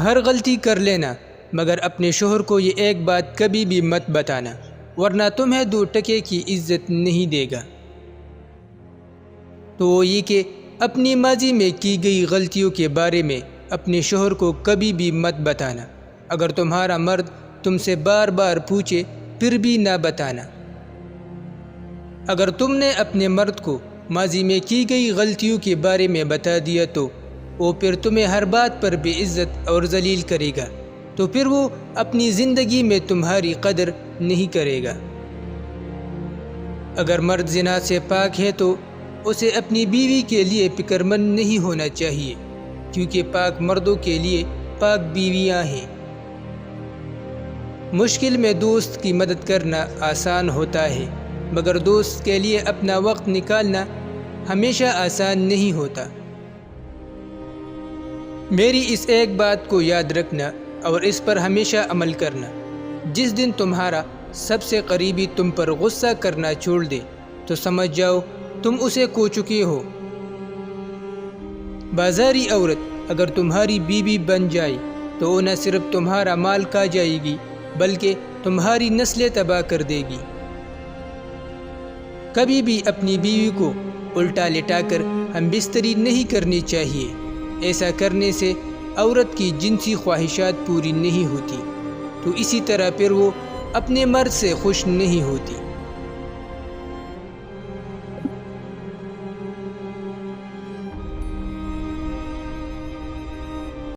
ہر غلطی کر لینا، مگر اپنے شوہر کو یہ ایک بات کبھی بھی مت بتانا، ورنہ تمہیں 2 ٹکے کی عزت نہیں دے گا۔ تو وہ یہ کہ اپنی ماضی میں کی گئی غلطیوں کے بارے میں اپنے شوہر کو کبھی بھی مت بتانا۔ اگر تمہارا مرد تم سے بار بار پوچھے پھر بھی نہ بتانا۔ اگر تم نے اپنے مرد کو ماضی میں کی گئی غلطیوں کے بارے میں بتا دیا تو وہ پھر تمہیں ہر بات پر بے عزت اور ذلیل کرے گا، تو پھر وہ اپنی زندگی میں تمہاری قدر نہیں کرے گا۔ اگر مرد زنا سے پاک ہے تو اسے اپنی بیوی کے لیے فکر مند نہیں ہونا چاہیے، کیونکہ پاک مردوں کے لیے پاک بیویاں ہیں۔ مشکل میں دوست کی مدد کرنا آسان ہوتا ہے، مگر دوست کے لیے اپنا وقت نکالنا ہمیشہ آسان نہیں ہوتا۔ میری اس ایک بات کو یاد رکھنا اور اس پر ہمیشہ عمل کرنا، جس دن تمہارا سب سے قریبی تم پر غصہ کرنا چھوڑ دے تو سمجھ جاؤ تم اسے کھو چکے ہو۔ بازاری عورت اگر تمہاری بیوی بن جائے تو وہ نہ صرف تمہارا مال کھا جائے گی بلکہ تمہاری نسلیں تباہ کر دے گی۔ کبھی بھی اپنی بیوی کو الٹا لٹا کر ہم بستری نہیں کرنی چاہیے، ایسا کرنے سے عورت کی جنسی خواہشات پوری نہیں ہوتی، تو اسی طرح پھر وہ اپنے مرد سے خوش نہیں ہوتی۔